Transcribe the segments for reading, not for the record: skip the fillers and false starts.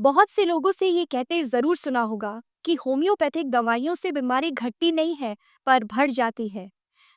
बहुत से लोगों से ये कहते ज़रूर सुना होगा कि होम्योपैथिक दवाइयों से बीमारी घटती नहीं है पर बढ़ जाती है।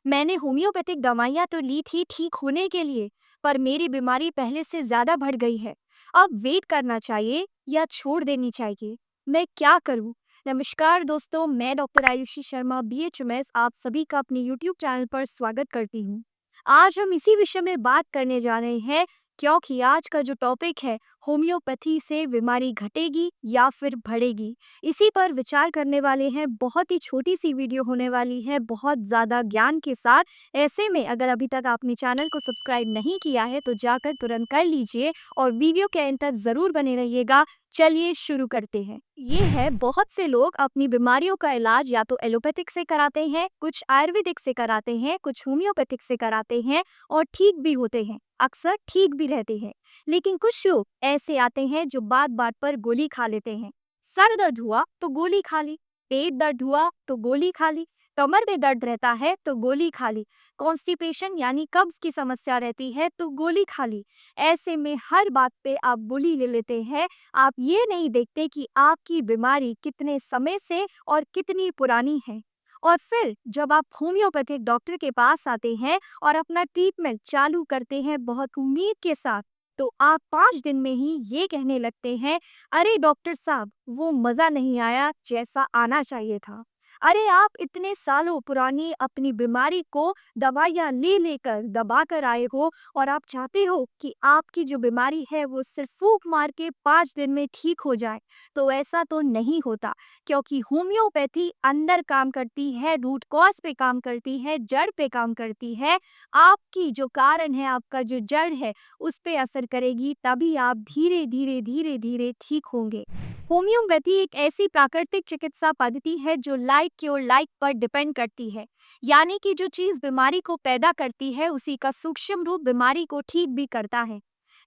मैंने होम्योपैथिक दवाइयाँ तो ली थी ठीक होने के लिए, पर मेरी बीमारी पहले से ज़्यादा बढ़ गई है। अब वेट करना चाहिए या छोड़ देनी चाहिए? मैं क्या करूँ? नमस्कार दोस्तों, मैं डॉक्टर आयुषी शर्मा BHMS आप सभी का अपने YouTube चैनल पर स्वागत करती हूँ। आज हम इसी विषय में बात करने जा रहे हैं, क्योंकि आज का जो टॉपिक है, होम्योपैथी से बीमारी घटेगी या फिर बढ़ेगी, इसी पर विचार करने वाले हैं। बहुत ही छोटी सी वीडियो होने वाली है, बहुत ज़्यादा ज्ञान के साथ। ऐसे में अगर अभी तक आपने चैनल को सब्सक्राइब नहीं किया है तो जाकर तुरंत कर लीजिए और वीडियो के अंत तक ज़रूर बने रहिएगा। चलिए शुरू करते हैं। ये है, बहुत से लोग अपनी बीमारियों का इलाज या तो एलोपैथिक से कराते हैं, कुछ आयुर्वेदिक से कराते हैं, कुछ होम्योपैथिक से कराते हैं और ठीक भी होते हैं, अक्सर ठीक भी रहते हैं। लेकिन कुछ लोग ऐसे आते हैं जो बात बात पर गोली खा लेते हैं। सर दर्द हुआ तो गोली खा ली, पेट दर्द हुआ तो गोली खा ली, कमर में दर्द रहता है तो गोली खा ली, कॉन्स्टिपेशन यानी कब्ज की समस्या रहती है तो गोली खा ली। ऐसे में हर बात पे आप गोली ले लेते हैं। आप ये नहीं देखते कि आपकी बीमारी कितने समय से और कितनी पुरानी है। और फिर जब आप होम्योपैथिक डॉक्टर के पास आते हैं और अपना ट्रीटमेंट चालू करते हैं बहुत उम्मीद के साथ, तो आप 5 दिन में ही ये कहने लगते हैं, अरे डॉक्टर साहब, वो मज़ा नहीं आया जैसा आना चाहिए था। अरे आप इतने सालों पुरानी अपनी बीमारी को दवाइयाँ ले लेकर दबा कर आए हो और आप चाहते हो कि आपकी जो बीमारी है वो सिर्फ फूंक मार के 5 दिन में ठीक हो जाए। तो ऐसा तो नहीं होता, क्योंकि होम्योपैथी अंदर काम करती है, रूट कॉज पे काम करती है, जड़ पे काम करती है। आपकी जो कारण है, आपका जो जड़ है, उस पे असर करेगी, तभी आप धीरे धीरे धीरे धीरे ठीक होंगे। होम्योपैथी एक ऐसी प्राकृतिक चिकित्सा पद्धति है जो लाइक क्योर लाइक पर डिपेंड करती है, यानी कि जो चीज बीमारी को पैदा करती है उसी का सूक्ष्म रूप बीमारी को ठीक भी करता है।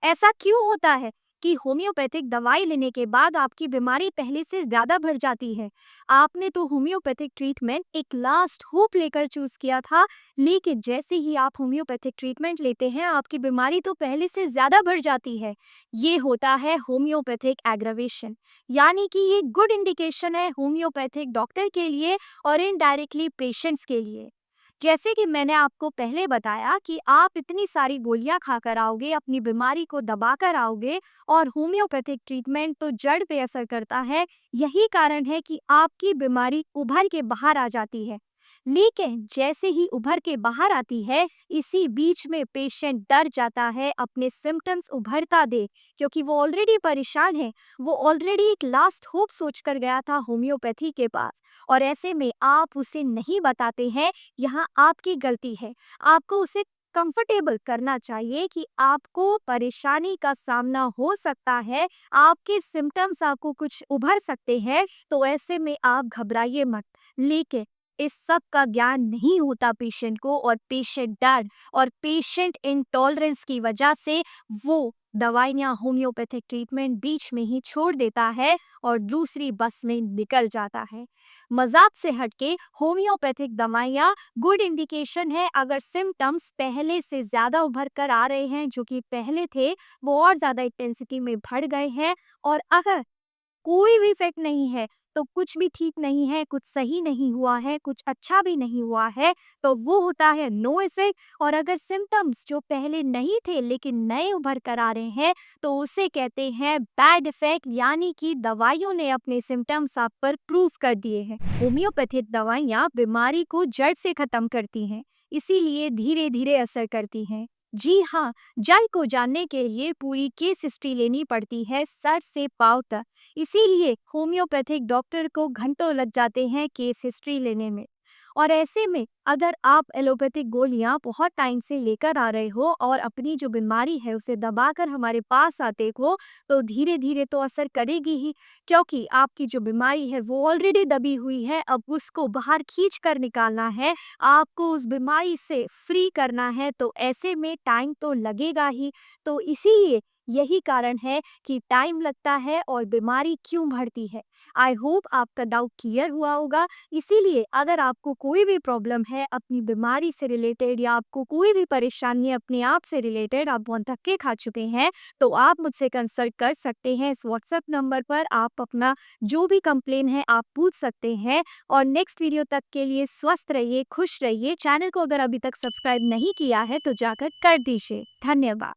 ऐसा क्यों होता है कि होम्योपैथिक दवाई लेने के बाद आपकी बीमारी पहले से ज्यादा बढ़ जाती है? आपने तो होम्योपैथिक ट्रीटमेंट एक लास्ट होप लेकर चूज किया था, लेकिन जैसे ही आप होम्योपैथिक ट्रीटमेंट लेते हैं आपकी बीमारी तो पहले से ज्यादा बढ़ जाती है। ये होता है होम्योपैथिक एग्रावेशन, यानी कि ये गुड इंडिकेशन है होम्योपैथिक डॉक्टर के लिए और इनडायरेक्टली पेशेंट्स के लिए। जैसे कि मैंने आपको पहले बताया कि आप इतनी सारी गोलियां खाकर आओगे, अपनी बीमारी को दबाकर आओगे, और होम्योपैथिक ट्रीटमेंट तो जड़ पे असर करता है। यही कारण है कि आपकी बीमारी उभर के बाहर आ जाती है। लेकिन जैसे ही उभर के बाहर आती है, इसी बीच में पेशेंट डर जाता है अपने सिम्टम्स उभरता देख, क्योंकि वो ऑलरेडी परेशान है। वो ऑलरेडी एक लास्ट होप सोचकर गया था होम्योपैथी के पास, और ऐसे में आप उसे नहीं बताते हैं। यहाँ आपकी गलती है। आपको उसे कंफर्टेबल करना चाहिए कि आपको परेशानी का सामना हो सकता है, आपके सिम्टम्स आपको कुछ उभर सकते हैं, तो ऐसे में आप घबराइए मत। लेकिन इस सब का ज्ञान नहीं होता पेशेंट को, और पेशेंट डर और पेशेंट इंटॉलरेंस की वजह से वो दवाइयाँ, होम्योपैथिक ट्रीटमेंट बीच में ही छोड़ देता है और दूसरी बस में निकल जाता है। मजाक से हटके होम्योपैथिक दवाइयाँ गुड इंडिकेशन है अगर सिम्टम्स पहले से ज़्यादा उभर कर आ रहे हैं, जो कि पहले थे वो और ज़्यादा इंटेंसिटी में बढ़ गए हैं। और अगर कोई भी इफेक्ट नहीं है, तो कुछ भी ठीक नहीं है, कुछ सही नहीं हुआ है, कुछ अच्छा भी नहीं हुआ है, तो वो होता है नो इफेक्ट। और अगर सिम्टम्स जो पहले नहीं थे लेकिन नए उभर कर आ रहे हैं, तो उसे कहते हैं बैड इफेक्ट, यानी कि दवाइयों ने अपने सिम्टम्स आप पर प्रूव कर दिए हैं। होम्योपैथिक दवाइयाँ बीमारी को जड़ से खत्म करती हैं, इसीलिए धीरे धीरे असर करती हैं। जी हाँ, जड़ को जानने के लिए पूरी केस हिस्ट्री लेनी पड़ती है, सर से पांव तक। इसीलिए होम्योपैथिक डॉक्टर को घंटों लग जाते हैं केस हिस्ट्री लेने में। और ऐसे में अगर आप एलोपैथिक गोलियां बहुत टाइम से लेकर आ रहे हो और अपनी जो बीमारी है उसे दबाकर हमारे पास आते हो, तो धीरे धीरे तो असर करेगी ही, क्योंकि आपकी जो बीमारी है वो ऑलरेडी दबी हुई है। अब उसको बाहर खींच कर निकालना है, आपको उस बीमारी से फ्री करना है, तो ऐसे में टाइम तो लगेगा ही। तो इसीलिए यही कारण है कि टाइम लगता है और बीमारी क्यों बढ़ती है। आई होप आपका डाउट क्लियर हुआ होगा। इसीलिए अगर आपको कोई भी प्रॉब्लम है अपनी बीमारी से रिलेटेड या आपको कोई भी परेशानी अपने आप से रिलेटेड, आप बहुत धक्के खा चुके हैं, तो आप मुझसे कंसल्ट कर सकते हैं। इस व्हाट्सएप नंबर पर आप अपना जो भी कंप्लेन है आप पूछ सकते हैं। और नेक्स्ट वीडियो तक के लिए स्वस्थ रहिए, खुश रहिए। चैनल को अगर अभी तक सब्सक्राइब नहीं किया है तो जाकर कर दीजिए। धन्यवाद।